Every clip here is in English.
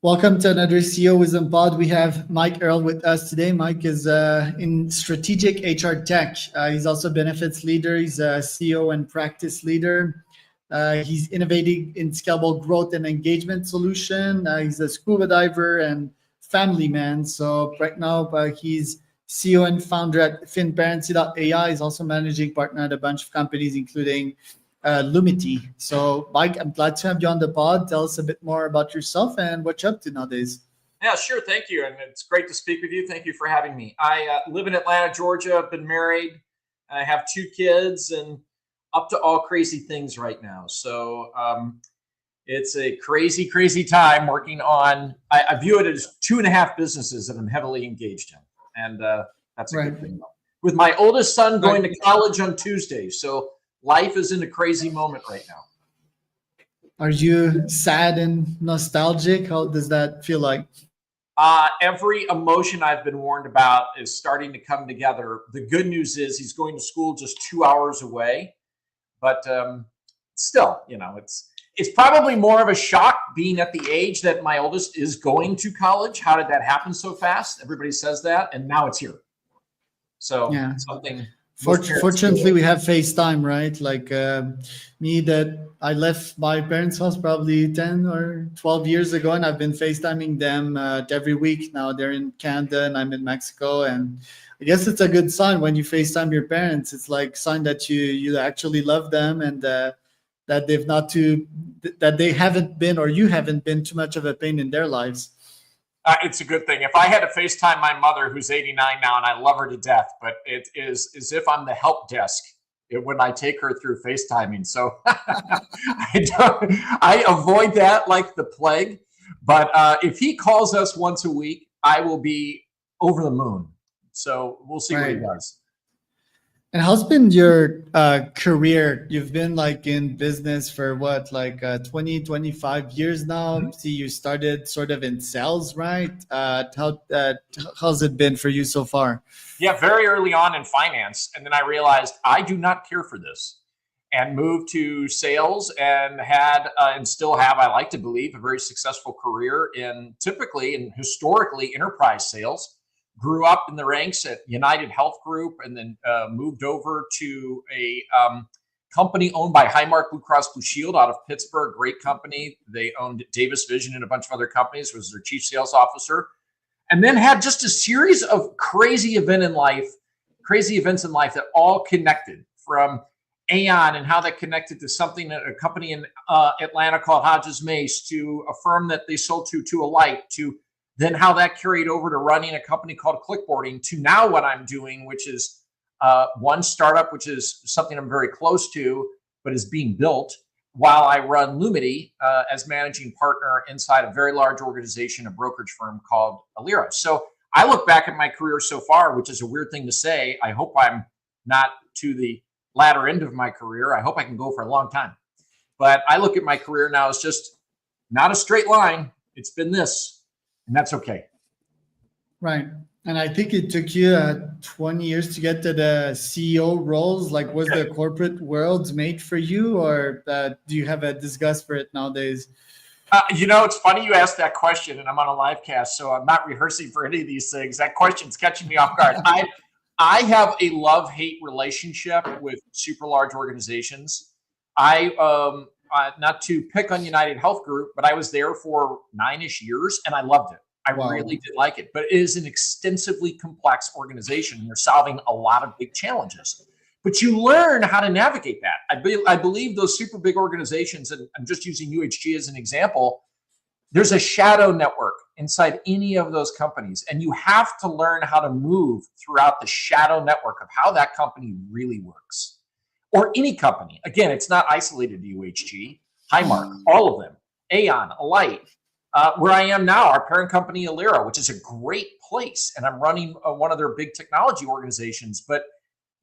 Welcome to another CEO Wisdom Pod. We have Mike Earle with us today. Mike is in strategic HR tech. He's also benefits leader. He's a CEO and practice leader. He's innovating in scalable growth and engagement solution. He's a scuba diver and family man. So right now he's CEO and founder at Finparency.ai. He's also managing partner at a bunch of companies, including Lumity. So, Mike, I'm glad to have you on the pod. Tell us a bit more about yourself and what you're up to nowadays. Yeah, sure. Thank you. And it's great to speak with you. Thank you for having me. I live in Atlanta, Georgia. I've been married. I have 2 kids and up to all crazy things right now. So it's a crazy, crazy time working on, I view it as 2.5 businesses that I'm heavily engaged in. And that's a good thing. With my oldest son going to college on Tuesday. So life is in a crazy moment right now. Are you sad and nostalgic? How does that feel like? Every emotion I've been warned about is starting to come together. The good news is he's going to school just 2 hours away, but still, it's probably more of a shock being at the age that my oldest is going to college. How did that happen so fast? Everybody says that, and now it's here. So yeah. Something. Fortunately, we have FaceTime, right? Like me, that I left my parents' house probably 10 or 12 years ago, and I've been FaceTiming them every week now. They're in Canada and I'm in Mexico, and I guess it's a good sign when you FaceTime your parents. It's like a sign that you actually love them and that they haven't been, or you haven't been, too much of a pain in their lives. It's a good thing. If I had to FaceTime my mother, who's 89 now, and I love her to death, but it is as if I'm the help desk when I take her through FaceTiming. So I avoid that like the plague. But if he calls us once a week, I will be over the moon. So we'll see what he does. And how's been your career? You've been like in business for what, like 20, 25 years now. Mm-hmm. See, you started sort of in sales, right? How's it been for you so far? Yeah, very early on in finance. And then I realized I do not care for this and moved to sales and had and still have, I like to believe, a very successful career in typically and historically enterprise sales. Grew up in the ranks at United Health Group and then moved over to a company owned by Highmark Blue Cross Blue Shield out of Pittsburgh, great company. They owned Davis Vision and a bunch of other companies, was their chief sales officer. And then had just a series of crazy events in life that all connected, from Aon and how that connected to something at a company in Atlanta called Hodges Mace, to a firm that they sold to Alight, to then how that carried over to running a company called Clickboarding, to now what I'm doing, which is one startup, which is something I'm very close to, but is being built, while I run Lumity as managing partner inside a very large organization, a brokerage firm called Ehrle. So I look back at my career so far, which is a weird thing to say. I hope I'm not to the latter end of my career. I hope I can go for a long time. But I look at my career now as just not a straight line. It's been this. And that's okay. Right. And I think it took you 20 years to get to the CEO roles. Like, was the corporate world made for you, or do you have a disgust for it nowadays? It's funny you asked that question, and I'm on a live cast, so I'm not rehearsing for any of these things. That question's catching me off guard. I have a love-hate relationship with super large organizations. Not to pick on United Health Group, but I was there for 9-ish years and I loved it. I really did like it, but it is an extensively complex organization. You're solving a lot of big challenges, but you learn how to navigate that. I believe those super big organizations, and I'm just using UHG as an example, there's a shadow network inside any of those companies, and you have to learn how to move throughout the shadow network of how that company really works. Or any company. Again, it's not isolated to UHG, Highmark, all of them, Aon, Alight, where I am now, our parent company, Ehrle, which is a great place. And I'm running one of their big technology organizations. But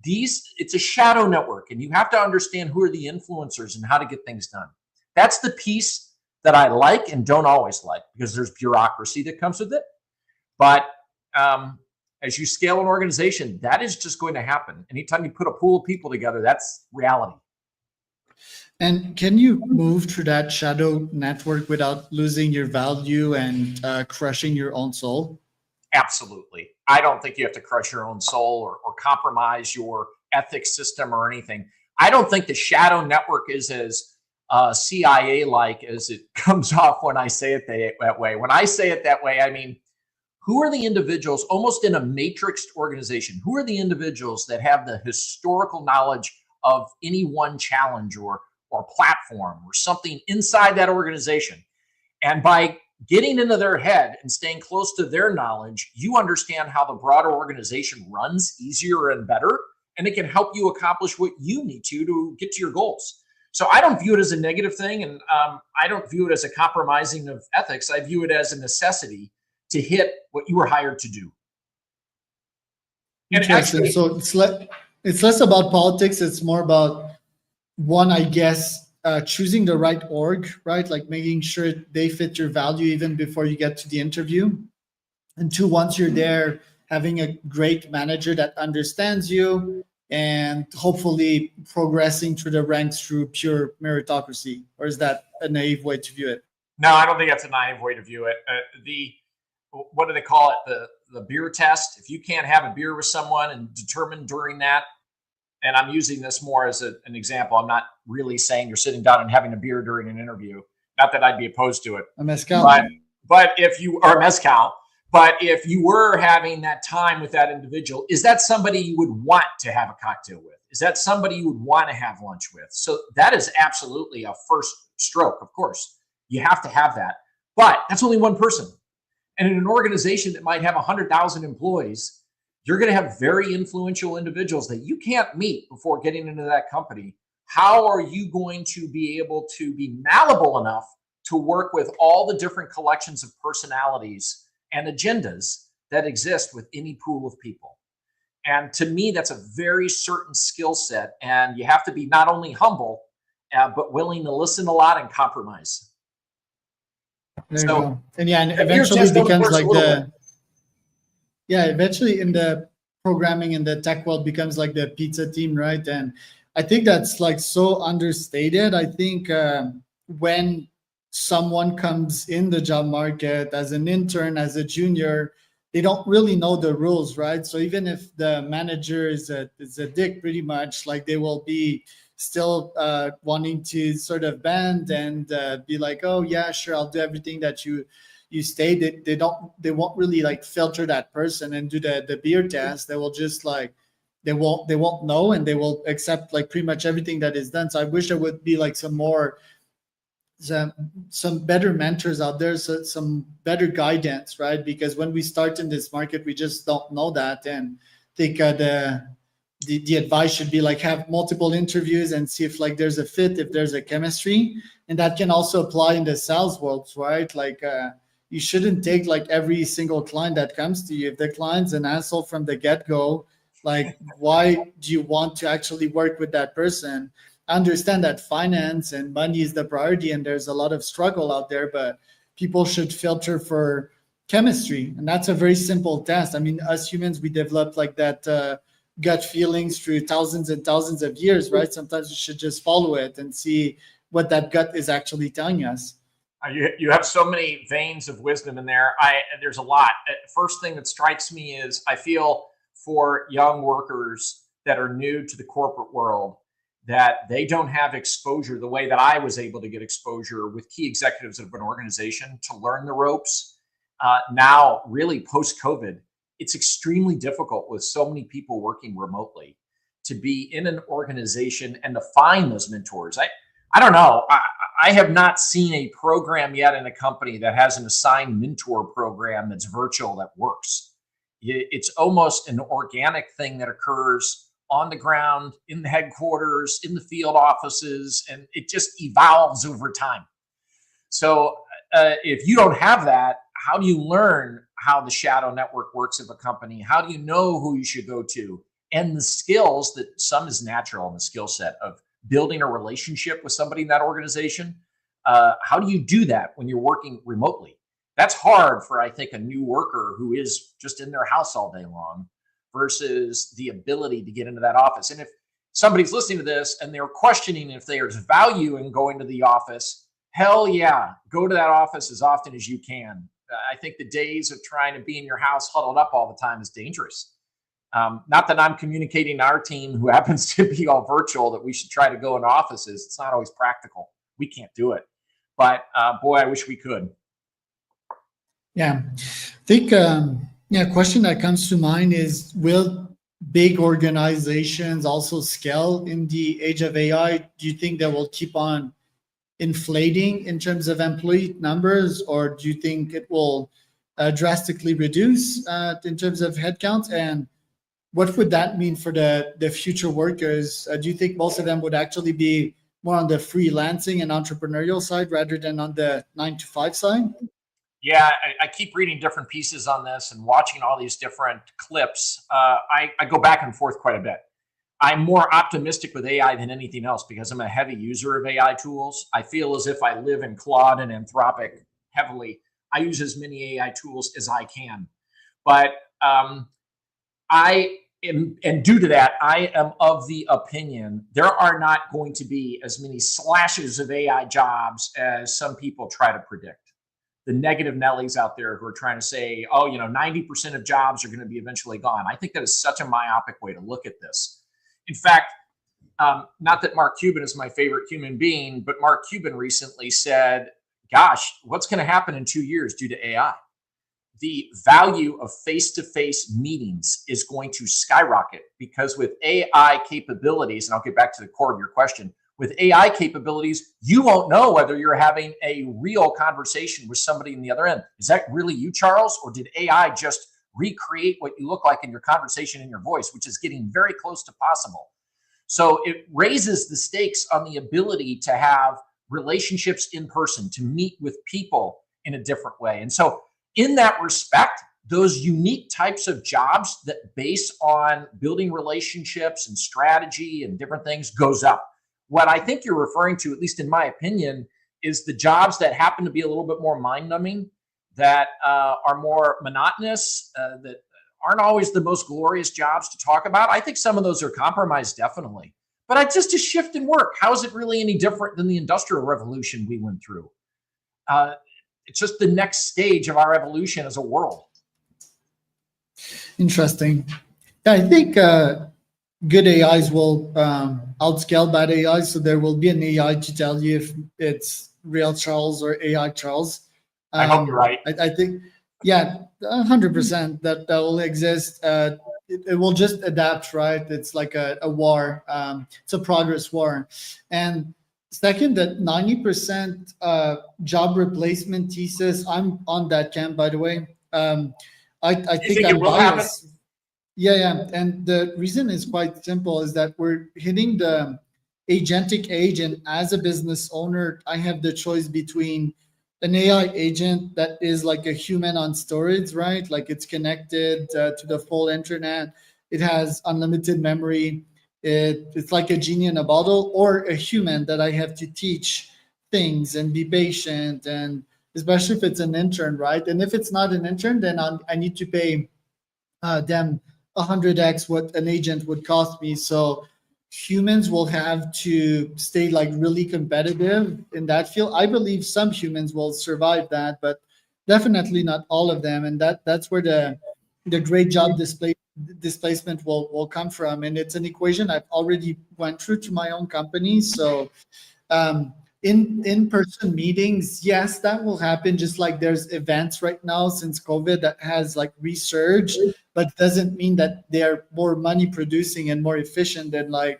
it's a shadow network, and you have to understand who are the influencers and how to get things done. That's the piece that I like and don't always like, because there's bureaucracy that comes with it. But as you scale an organization, that is just going to happen. Anytime you put a pool of people together, that's reality. And can you move through that shadow network without losing your value and crushing your own soul? Absolutely. I don't think you have to crush your own soul or compromise your ethics system or anything. I don't think the shadow network is as CIA like as it comes off when I say it that way. When I say it that way, I mean, who are the individuals, almost in a matrixed organization, who are the individuals that have the historical knowledge of any one challenge or platform or something inside that organization? And by getting into their head and staying close to their knowledge, you understand how the broader organization runs easier and better. And it can help you accomplish what you need to get to your goals. So I don't view it as a negative thing. And I don't view it as a compromising of ethics. I view it as a necessity to hit what you were hired to do. And Interesting. actually, So it's less about politics. It's more about one, I guess, choosing the right org, right? Like making sure they fit your value even before you get to the interview. And two, once you're there, having a great manager that understands you and hopefully progressing through the ranks through pure meritocracy. Or is that a naive way to view it? no, I don't think that's a naive way to view it. The what do they call it? The beer test. If you can't have a beer with someone and determine during that, and I'm using this more as an example. I'm not really saying you're sitting down and having a beer during an interview. Not that I'd be opposed to it, A mezcal. but if you are mezcal, but if you were having that time with that individual, is that somebody you would want to have a cocktail with? Is that somebody you would want to have lunch with? So that is absolutely a first stroke. Of course, you have to have that, but that's only one person. And in an organization that might have 100,000 employees, you're going to have very influential individuals that you can't meet before getting into that company. How are you going to be able to be malleable enough to work with all the different collections of personalities and agendas that exist with any pool of people? And to me, that's a very certain skill set. And you have to be not only humble, but willing to listen a lot and compromise. There you So go. And yeah, and the beer eventually test only becomes works a like little bit. eventually in the programming in the tech world becomes like the pizza team, right? And I think that's like so understated. I think when someone comes in the job market as an intern, as a junior, they don't really know the rules, right? So even if the manager is a dick, pretty much, like they will be still wanting to sort of bend and be like, oh yeah, sure, I'll do everything that you stay. They won't really like filter that person and do the beer test. They will just like they won't know, and they will accept like pretty much everything that is done. So I wish there would be like some some better mentors out there, so some better guidance, right? Because when we start in this market, we just don't know that. And I think the advice should be like have multiple interviews and see if like there's a fit, if there's a chemistry. And that can also apply in the sales world, right? Like you shouldn't take like every single client that comes to you. If the client's an asshole from the get-go, like why do you want to actually work with that person? I understand that finance and money is the priority and there's a lot of struggle out there, but people should filter for chemistry. And that's a very simple test. I mean, us humans, we develop like that gut feelings through thousands and thousands of years, right? Sometimes we should just follow it and see what that gut is actually telling us. You have so many veins of wisdom in there. There's a lot. First thing that strikes me is I feel for young workers that are new to the corporate world that they don't have exposure the way that I was able to get exposure with key executives of an organization to learn the ropes. Now, really post COVID, it's extremely difficult with so many people working remotely to be in an organization and to find those mentors. I don't know. I have not seen a program yet in a company that has an assigned mentor program that's virtual that works. It's almost an organic thing that occurs on the ground, in the headquarters, in the field offices, and it just evolves over time. So if you don't have that, how do you learn how the shadow network works of a company? How do you know who you should go to? And the skills that some is natural in the skill set of building a relationship with somebody in that organization. How do you do that when you're working remotely? That's hard for, I think, a new worker who is just in their house all day long versus the ability to get into that office. And somebody's listening to this and they're questioning if there's value in going to the office, hell yeah, go to that office as often as you can. I think the days of trying to be in your house huddled up all the time is dangerous. Not that I'm communicating our team, who happens to be all virtual, that we should try to go in offices. It's not always practical. We can't do it. But boy, I wish we could. Yeah, I think question that comes to mind is, will big organizations also scale in the age of AI? Do you think that will keep on inflating in terms of employee numbers, or do you think it will drastically reduce in terms of headcount? And what would that mean for the future workers? Do you think most of them would actually be more on the freelancing and entrepreneurial side rather than on the 9 to 5 side? Yeah, I keep reading different pieces on this and watching all these different clips. I go back and forth quite a bit. I'm more optimistic with AI than anything else because I'm a heavy user of AI tools. I feel as if I live in Claude and Anthropic heavily. I use as many AI tools as I can. But and due to that, I am of the opinion there are not going to be as many slashes of AI jobs as some people try to predict. The negative Nellies out there who are trying to say, oh, 90% of jobs are going to be eventually gone. I think that is such a myopic way to look at this. In fact, not that Mark Cuban is my favorite human being, but Mark Cuban recently said, gosh, what's going to happen in 2 years due to AI? The value of face-to-face meetings is going to skyrocket because with AI capabilities, and I'll get back to the core of your question, with AI capabilities, you won't know whether you're having a real conversation with somebody in the other end. Is that really you, Charles? Or did AI just recreate what you look like in your conversation and your voice, which is getting very close to possible? So it raises the stakes on the ability to have relationships in person, to meet with people in a different way. And so in that respect, those unique types of jobs that base on building relationships and strategy and different things goes up. What I think you're referring to, at least in my opinion, is the jobs that happen to be a little bit more mind-numbing, that are more monotonous, that aren't always the most glorious jobs to talk about. I think some of those are compromised, definitely. But it's just a shift in work. How is it really any different than the Industrial Revolution we went through? It's just the next stage of our evolution as a world. Interesting. Yeah, I think good AIs will outscale bad AIs. So there will be an AI to tell you if it's real Charles or AI Charles. I hope you're right. I think, yeah, 100% that will exist. It will just adapt, right? It's like a war. It's a progress war. And second, that 90% job replacement thesis, I'm on that camp, by the way. I think I'm biased. Yeah. And the reason is quite simple, is that we're hitting the agentic age. And as a business owner, I have the choice between an AI agent that is like a human on steroids, right? Like it's connected to the full internet. It has unlimited memory. It's like a genie in a bottle, or a human that I have to teach things and be patient, and especially if it's an intern, right? And if it's not an intern, then I need to pay them 100x what an agent would cost me. So humans will have to stay like really competitive in that field. I believe some humans will survive that, but definitely not all of them. And that's where the great job displacement will come from. And it's an equation I've already went through to my own company. So in-person meetings, yes, that will happen. Just like there's events right now since COVID that has like resurged, but doesn't mean that they're more money producing and more efficient than like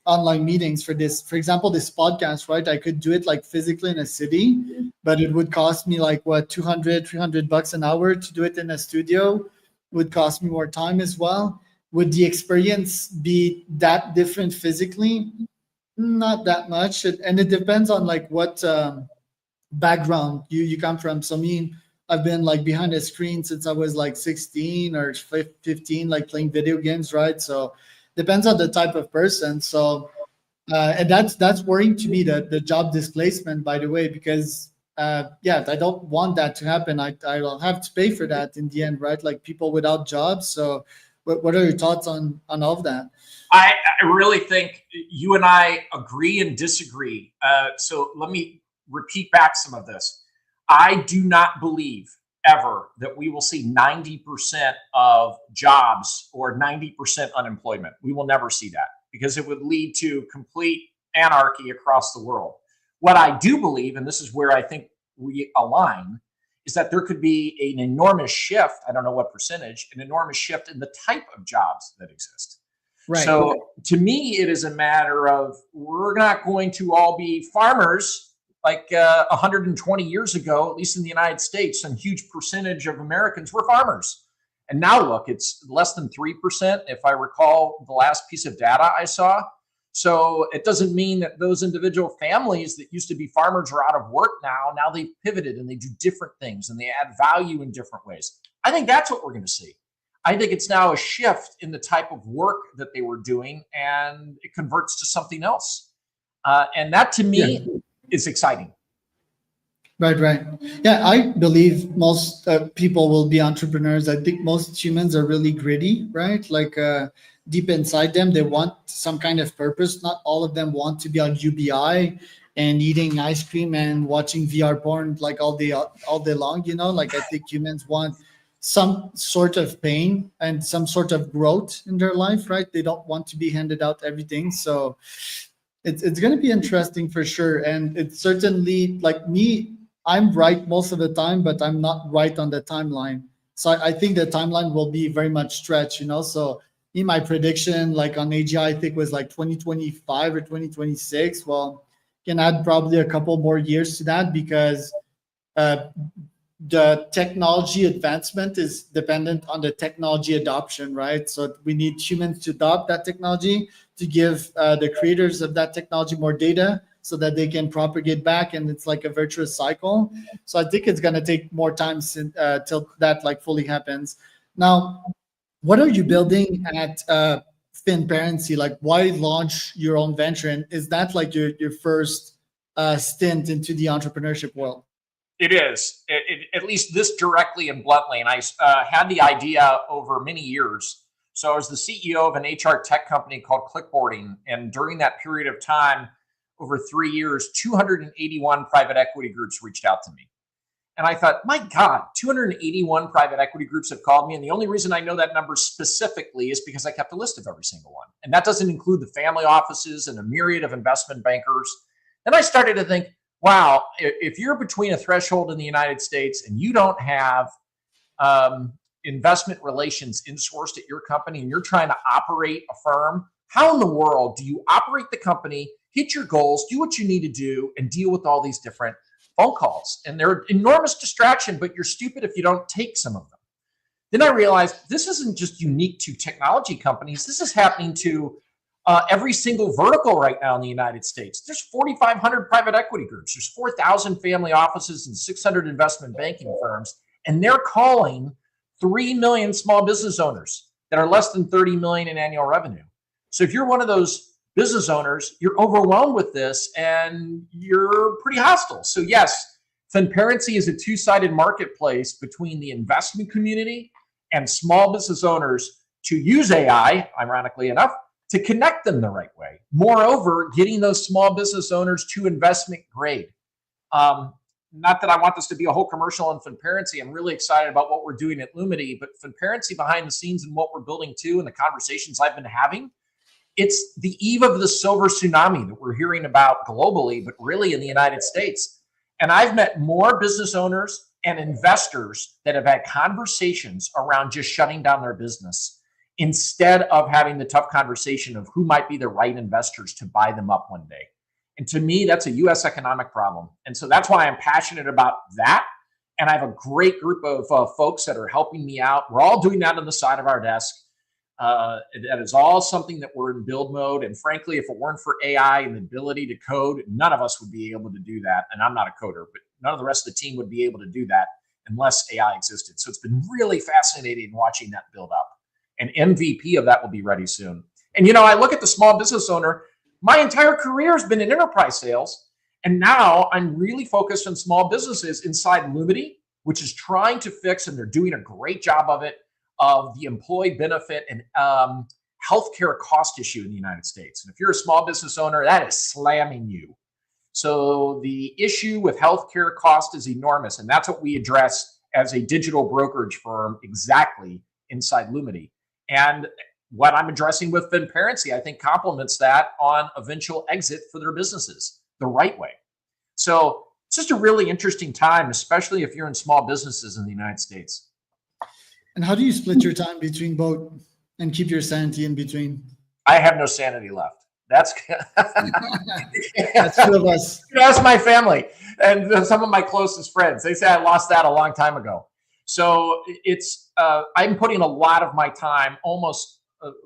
online meetings for this. For example, this podcast, right? I could do it like physically in a city, but it would cost me like what, $200-300 an hour to do it in a studio. Would cost me more time as well. Would the experience be that different physically? Not that much. And it depends on like what background you come from. So me, I've been like behind a screen since I was like 16 or 15, like playing video games, right? So depends on the type of person. So and that's worrying to me, the job displacement, by the way, because yeah, I don't want that to happen. I will have to pay for that in the end, right? Like people without jobs. So What are your thoughts on all of that? I really think you and I agree and disagree. So let me repeat back some of this. I do not believe ever that we will see 90% of jobs or 90% unemployment. We will never see that because it would lead to complete anarchy across the world. What I do believe, and this is where I think we align, is that there could be an enormous shift. I don't know what percentage, an enormous shift in the type of jobs that exist. Right. So to me, it is a matter of we're not going to all be farmers like 120 years ago, at least in the United States. Some huge percentage of Americans were farmers. And now look, it's less than 3%, if I recall the last piece of data I saw. So it doesn't mean that those individual families that used to be farmers are out of work now. Now they've pivoted and they do different things and they add value in different ways. I think that's what we're going to see. I think it's now a shift in the type of work that they were doing and it converts to something else. And that to me is exciting. Right. Yeah, I believe most people will be entrepreneurs. I think most humans are really gritty, right? Like deep inside them, they want some kind of purpose. Not all of them want to be on UBI and eating ice cream and watching VR porn like all day long. Like I think humans want some sort of pain and some sort of growth in their life, right? They don't want to be handed out everything. So it's going to be interesting for sure. And it's certainly like me. I'm right most of the time, but I'm not right on the timeline. So I think the timeline will be very much stretched, So in my prediction, like on AGI, I think was like 2025 or 2026. Well, can add probably a couple more years to that because the technology advancement is dependent on the technology adoption, right? So we need humans to adopt that technology to give the creators of that technology more data so that they can propagate back, and it's like a virtuous cycle. So I think it's going to take more time till that like fully happens. Now, what are you building at Finparency? Like, why launch your own venture? And is that like your first stint into the entrepreneurship world? It is, at least this directly and bluntly. And I had the idea over many years. So I was the CEO of an HR tech company called Clickboarding. And during that period of time, over 3 years, 281 private equity groups reached out to me. And I thought, my God, 281 private equity groups have called me. And the only reason I know that number specifically is because I kept a list of every single one. And that doesn't include the family offices and a myriad of investment bankers. Then I started to think, wow, if you're between a threshold in the United States and you don't have investment relations insourced at your company and you're trying to operate a firm, how in the world do you operate the company, hit your goals, do what you need to do, and deal with all these different phone calls? And they're enormous distraction, but you're stupid if you don't take some of them. Then I realized this isn't just unique to technology companies. This is happening to every single vertical right now in the United States. There's 4,500 private equity groups. There's 4,000 family offices and 600 investment banking firms. And they're calling 3 million small business owners that are less than 30 million in annual revenue. So if you're one of those business owners, you're overwhelmed with this and you're pretty hostile. So yes, Finparency is a two-sided marketplace between the investment community and small business owners to use AI, ironically enough, to connect them the right way. Moreover, getting those small business owners to investment grade. Not that I want this to be a whole commercial on Finparency. I'm really excited about what we're doing at Lumity, but Finparency behind the scenes and what we're building too, and the conversations I've been having, it's the eve of the silver tsunami that we're hearing about globally, but really in the United States. And I've met more business owners and investors that have had conversations around just shutting down their business instead of having the tough conversation of who might be the right investors to buy them up one day. And to me, that's a US economic problem. And so that's why I'm passionate about that. And I have a great group of folks that are helping me out. We're all doing that on the side of our desk. That is all something that we're in build mode. And frankly, if it weren't for AI and the ability to code, none of us would be able to do that. And I'm not a coder, but none of the rest of the team would be able to do that unless AI existed. So it's been really fascinating watching that build up. An MVP of that will be ready soon. And, I look at the small business owner, my entire career has been in enterprise sales. And now I'm really focused on small businesses inside Lumity, which is trying to fix, and they're doing a great job of it, of the employee benefit and healthcare cost issue in the United States. And if you're a small business owner, that is slamming you. So the issue with healthcare cost is enormous, and that's what we address as a digital brokerage firm exactly inside Lumity. And what I'm addressing with Finparency, I think, complements that on eventual exit for their businesses the right way. So it's just a really interesting time, especially if you're in small businesses in the United States. And how do you split your time between both and keep your sanity in between? I have no sanity left. That's That's two of us. That's my family and some of my closest friends. They say I lost that a long time ago. So it's I'm putting a lot of my time, almost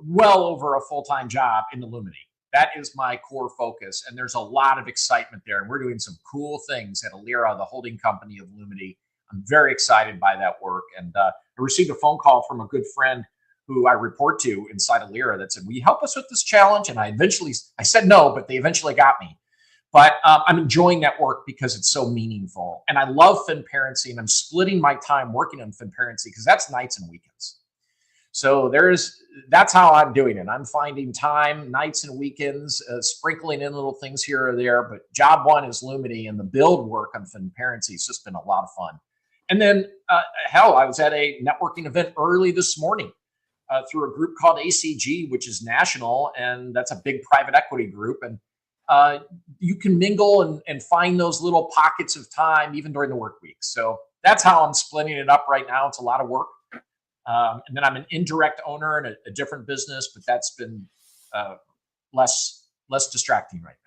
well over a full-time job, into Lumity. That is my core focus, and there's a lot of excitement there. And we're doing some cool things at Ehrle, the holding company of Lumity. I'm very excited by that work. And I received a phone call from a good friend who I report to inside of Ehrle that said, will you help us with this challenge? And I said no, but they eventually got me. But I'm enjoying that work because it's so meaningful. And I love Finparency, and I'm splitting my time working on Finparency because that's nights and weekends. So that's how I'm doing it. I'm finding time, nights and weekends, sprinkling in little things here or there. But job one is Lumity, and the build work on Finparency has just been a lot of fun. And then, I was at a networking event early this morning through a group called ACG, which is national, and that's a big private equity group. And you can mingle and find those little pockets of time even during the work week. So that's how I'm splitting it up right now. It's a lot of work. And then I'm an indirect owner in a different business, but that's been less distracting right now.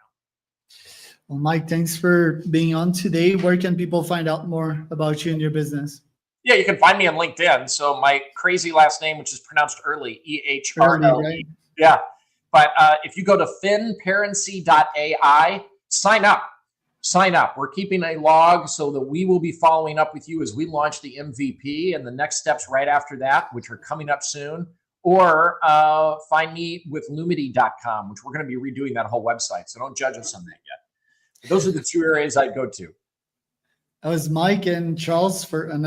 Well, Mike, thanks for being on today. Where can people find out more about you and your business? Yeah, you can find me on LinkedIn. So my crazy last name, which is pronounced Ehrle, Ehrle. Right? Yeah. But if you go to Finparency.ai, sign up. We're keeping a log so that we will be following up with you as we launch the MVP and the next steps right after that, which are coming up soon. Or find me with Lumity.com, which we're going to be redoing that whole website. So don't judge us on that yet. But those are the two areas I'd go to. That was Mike and Charles for another